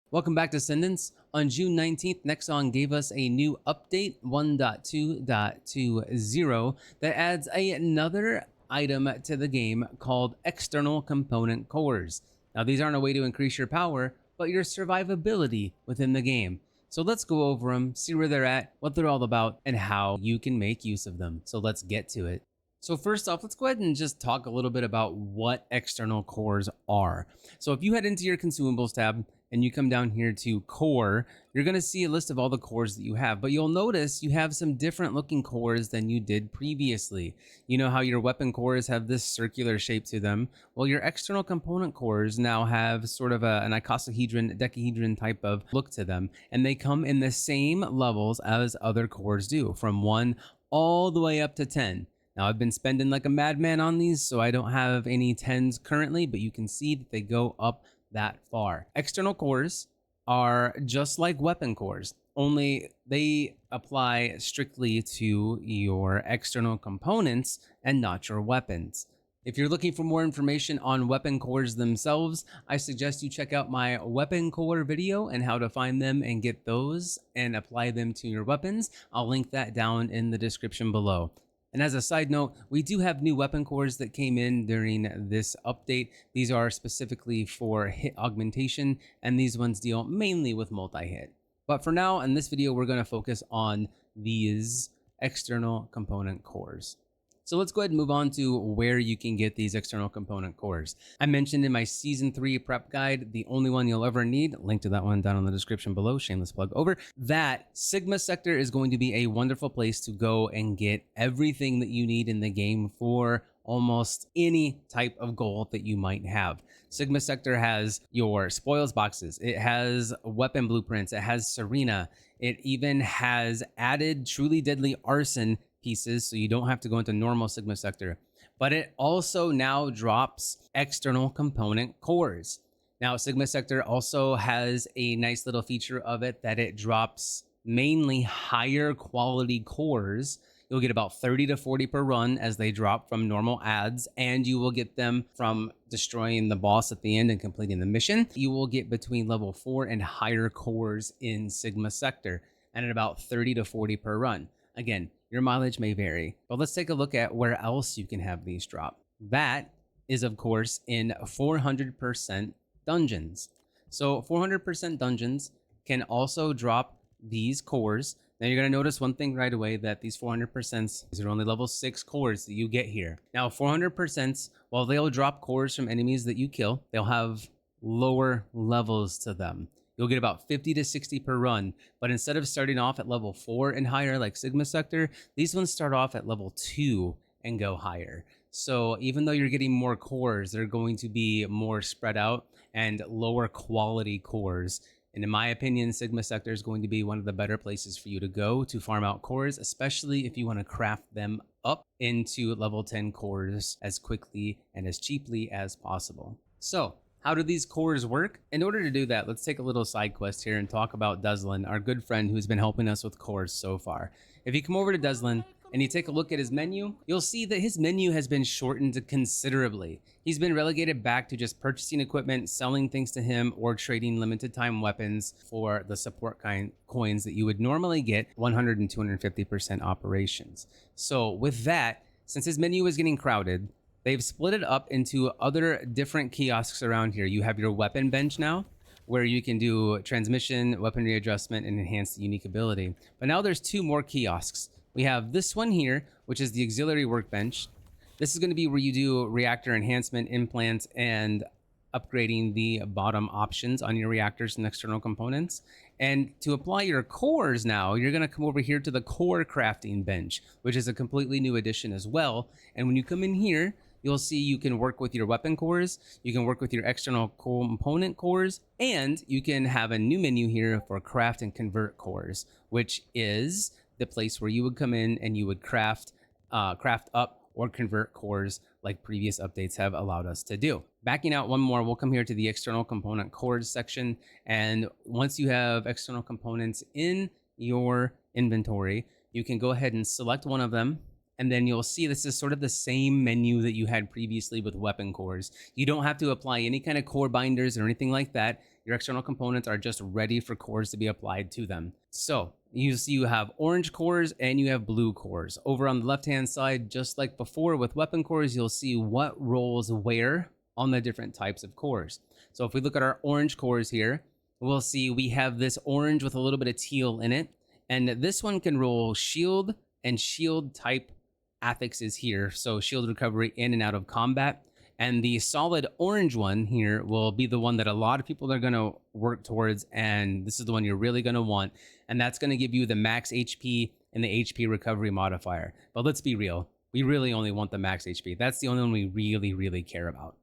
Welcome back, Descendants. On June 19th, Nexon gave us a new update 1.2.20 that adds another item to the game called external component cores. Now, these aren't a way to increase your power, but your survivability within the game. So let's go over them, see where they're at, what they're all about, and how you can make use of them. So let's get to it. So first off, let's go ahead and just talk a little bit about what external cores are. So if you head into your consumables tab and you come down here to core, you're going to see a list of all the cores that you have, but you'll notice you have some different looking cores than you did previously. You know how your weapon cores have this circular shape to them? Well, your external component cores now have sort of an icosahedron, decahedron type of look to them, and they come in the same levels as other cores do, from 1 all the way up to 10. Now, I've been spending like a madman on these, so I don't have any 10s currently, but you can see that they go up that far. External cores are just like weapon cores, only they apply strictly to your external components and not your weapons. If you're looking for more information on weapon cores themselves, I suggest you check out my weapon core video and how to find them and get those and apply them to your weapons. I'll link that down in the description below. And as a side note, we do have new weapon cores that came in during this update. These are specifically for hit augmentation, and these ones deal mainly with multi-hit. But for now, in this video, we're going to focus on these external component cores. So let's go ahead and move on to where you can get these external component cores. I mentioned in my Season 3 prep guide, the only one you'll ever need, link to that one down in the description below, shameless plug over, that Sigma Sector is going to be a wonderful place to go and get everything that you need in the game for almost any type of goal that you might have. Sigma Sector has your spoils boxes, it has weapon blueprints, it has Serena, it even has added truly deadly arson pieces, so you don't have to go into normal Sigma Sector, but it also now drops external component cores. Now, Sigma Sector also has a nice little feature of it that it drops mainly higher quality cores. You'll get about 30 to 40 per run as they drop from normal ads, and you will get them from destroying the boss at the end and completing the mission. You will get between level 4 and higher cores in Sigma Sector, and at about 30 to 40 per run. Again, your mileage may vary, but let's take a look at where else you can have these drop. That is, of course, in 400% dungeons. So 400% dungeons can also drop these cores. Now you're going to notice one thing right away, that these 400%s, these are only level 6 cores that you get here. Now 400%s, while they'll drop cores from enemies that you kill, they'll have lower levels to them. You'll get about 50 to 60 per run, but instead of starting off at level 4 and higher like Sigma Sector, these ones start off at level 2 and go higher. So even though you're getting more cores, they're going to be more spread out and lower quality cores. And in my opinion, Sigma Sector is going to be one of the better places for you to go to farm out cores, especially if you want to craft them up into level 10 cores as quickly and as cheaply as possible. So how do these cores work? In order to do that, let's take a little side quest here and talk about Deslin, our good friend who's been helping us with cores so far. If you come over to Deslin and you take a look at his menu, you'll see that his menu has been shortened considerably. He's been relegated back to just purchasing equipment, selling things to him, or trading limited time weapons for the support coins that you would normally get 100 and 250% operations. So with that, since his menu is getting crowded, they've split it up into other different kiosks around here. You have your weapon bench now, where you can do transmission, weaponry adjustment, and enhance the unique ability. But now there's 2 more kiosks. We have this one here, which is the auxiliary workbench. This is going to be where you do reactor enhancement, implants, and upgrading the bottom options on your reactors and external components. And to apply your cores now, you're going to come over here to the core crafting bench, which is a completely new addition as well. And when you come in here, you'll see you can work with your weapon cores, you can work with your external component cores, and you can have a new menu here for craft and convert cores, which is the place where you would come in and you would craft up or convert cores like previous updates have allowed us to do. Backing out one more, we'll come here to the external component cores section. And once you have external components in your inventory, you can go ahead and select one of them. And then you'll see this is sort of the same menu that you had previously with weapon cores. You don't have to apply any kind of core binders or anything like that. Your external components are just ready for cores to be applied to them. So you see you have orange cores and you have blue cores. Over on the left-hand side, just like before with weapon cores, you'll see what roles where on the different types of cores. So if we look at our orange cores here, we'll see we have this orange with a little bit of teal in it. And this one can roll shield and shield type affixes here. So shield recovery in and out of combat. And the solid orange one here will be the one that a lot of people are going to work towards. And this is the one you're really going to want. And that's going to give you the max HP and the HP recovery modifier. But let's be real. We really only want the max HP. That's the only one we really, really care about.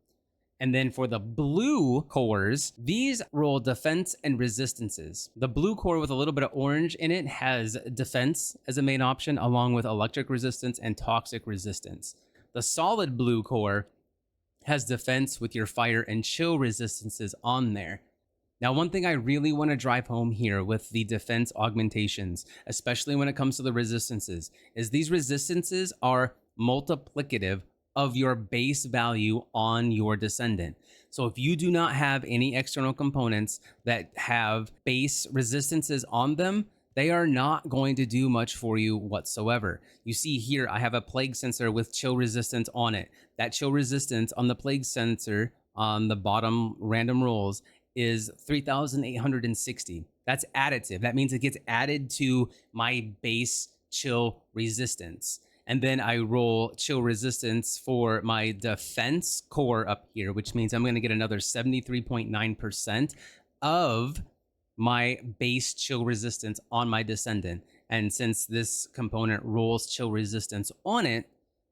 And then for the blue cores, these roll defense and resistances. The blue core with a little bit of orange in it has defense as a main option, along with electric resistance and toxic resistance. The solid blue core has defense with your fire and chill resistances on there. Now, one thing I really want to drive home here with the defense augmentations, especially when it comes to the resistances, is these resistances are multiplicative of your base value on your Descendant. So if you do not have any external components that have base resistances on them, they are not going to do much for you whatsoever. You see here, I have a plague sensor with chill resistance on it. That chill resistance on the plague sensor on the bottom random rolls is 3,860. That's additive. That means it gets added to my base chill resistance. And then I roll chill resistance for my defense core up here, which means I'm going to get another 73.9% of my base chill resistance on my Descendant. And since this component rolls chill resistance on it,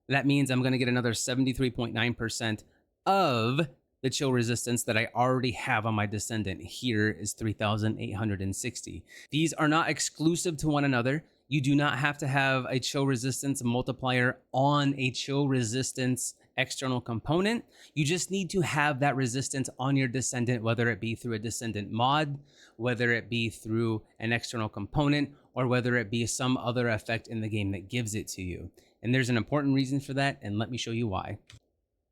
that means I'm going to get another 73.9% of the chill resistance that I already have on my Descendant. Here is 3,860. These are not exclusive to one another. You do not have to have a chill resistance multiplier on a chill resistance external component. You just need to have that resistance on your Descendant, whether it be through a Descendant mod, whether it be through an external component, or whether it be some other effect in the game that gives it to you. And there's an important reason for that, and let me show you why.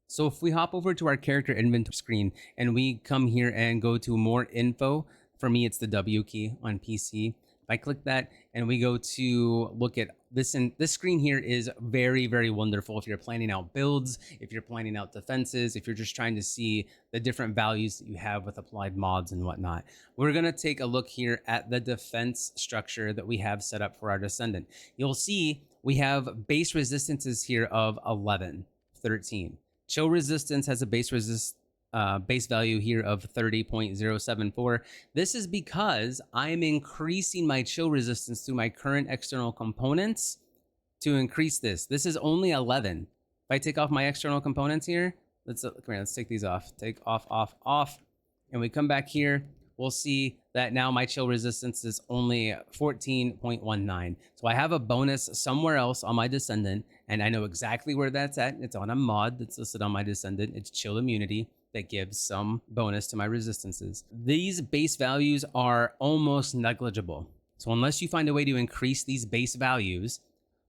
So if we hop over to our character inventory screen and we come here and go to more info, for me it's the W key on PC. If I click that and we go to look at this, and this screen here is very, very wonderful if you're planning out builds, if you're planning out defenses, if you're just trying to see the different values that you have with applied mods and whatnot. We're going to take a look here at the defense structure that we have set up for our Descendant. You'll see we have base resistances here of 11, 13. Chill resistance has a base value here of 30.074. This is because I'm increasing my chill resistance through my current external components to increase this. This is only 11. If I take off my external components here, let's take these off. Take off, and we come back here. We'll see that now my chill resistance is only 14.19. So I have a bonus somewhere else on my Descendant, and I know exactly where that's at. It's on a mod that's listed on my Descendant. It's chill immunity that gives some bonus to my resistances. These base values are almost negligible. So unless you find a way to increase these base values,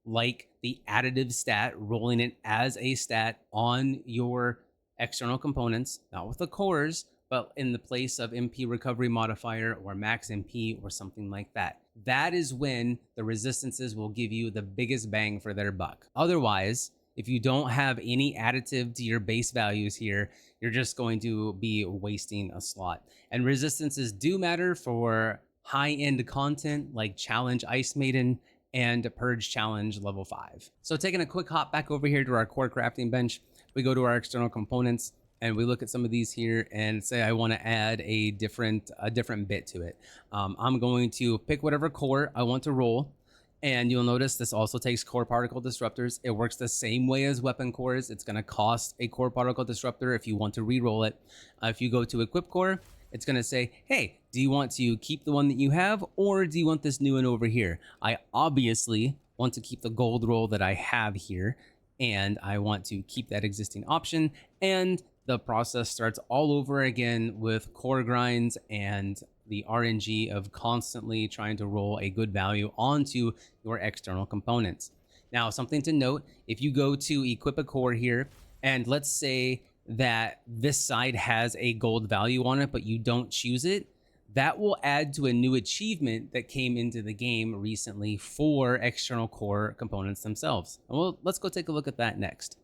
like the additive stat, rolling it as a stat on your external components, not with the cores, but in the place of MP recovery modifier or max MP or something like that. That is when the resistances will give you the biggest bang for their buck. Otherwise, if you don't have any additive to your base values here, you're just going to be wasting a slot. And resistances do matter for high-end content like Challenge Ice Maiden and Purge Challenge level 5. So taking a quick hop back over here to our core crafting bench, we go to our external components and we look at some of these here and say I want to add a different bit to it. I'm going to pick whatever core I want to roll. And you'll notice this also takes core particle disruptors. It works the same way as weapon cores. It's going to cost a core particle disruptor if you want to re-roll it. If you go to equip core, it's going to say, hey, do you want to keep the one that you have, or do you want this new one over here? I obviously want to keep the gold roll that I have here, and I want to keep that existing option. And the process starts all over again with core grinds and the RNG of constantly trying to roll a good value onto your external components. Now, something to note, if you go to equip a core here, and let's say that this side has a gold value on it, but you don't choose it, that will add to a new achievement that came into the game recently for external core components themselves. Well, let's go take a look at that next.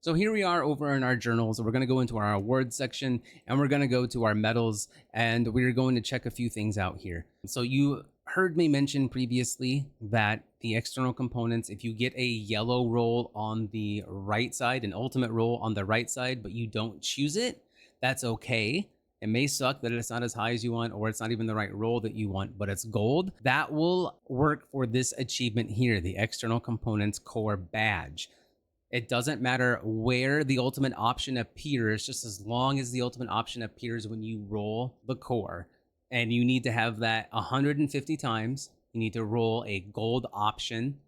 So here we are over in our journals. We're going to go into our awards section and we're going to go to our medals and we're going to check a few things out here. So you heard me mention previously that the external components, if you get a yellow roll on the right side, an ultimate roll on the right side, but you don't choose it, that's okay. It may suck that it's not as high as you want, or it's not even the right roll that you want, but it's gold. That will work for this achievement here, the external components core badge. It doesn't matter where the ultimate option appears, just as long as the ultimate option appears when you roll the core. And you need to have that 150 times. You need to roll a gold option.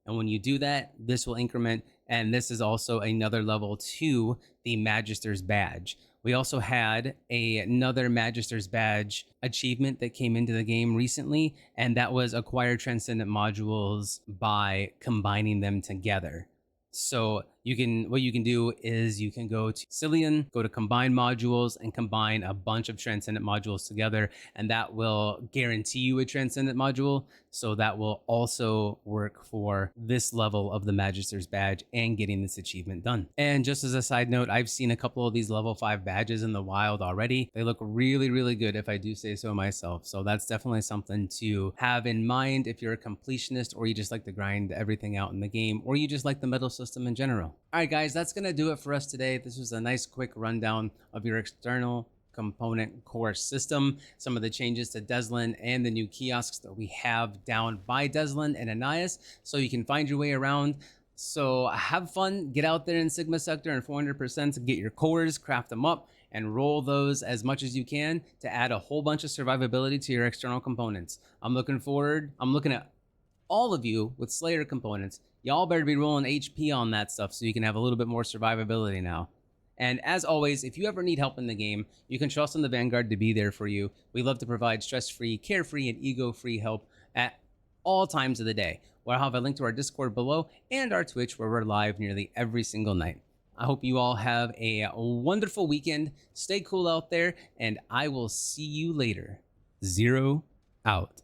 And when you do that, this will increment. And this is also another level to the Magister's badge. We also had another Magister's badge achievement that came into the game recently, and that was acquire Transcendent modules by combining them together. So what you can do is you can go to Cillian, go to combine modules and combine a bunch of Transcendent modules together, and that will guarantee you a Transcendent module. So that will also work for this level of the Magister's badge and getting this achievement done. And just as a side note, I've seen a couple of these level 5 badges in the wild already. They look really, really good if I do say so myself. So that's definitely something to have in mind if you're a completionist or you just like to grind everything out in the game, or you just like the medal system in general. All right, guys, that's going to do it for us today. This was a nice quick rundown of your external component core system, some of the changes to Deslin and the new kiosks that we have down by Deslin and Anais, so you can find your way around. So have fun, get out there in Sigma Sector and 400%, get your cores, craft them up, and roll those as much as you can to add a whole bunch of survivability to your external components. I'm looking at all of you with Slayer components. Y'all better be rolling HP on that stuff so you can have a little bit more survivability now. And as always, if you ever need help in the game, you can trust on the Vanguard to be there for you. We love to provide stress-free, carefree, and ego-free help at all times of the day. We'll have a link to our Discord below and our Twitch where we're live nearly every single night. I hope you all have a wonderful weekend. Stay cool out there, and I will see you later. Zero out.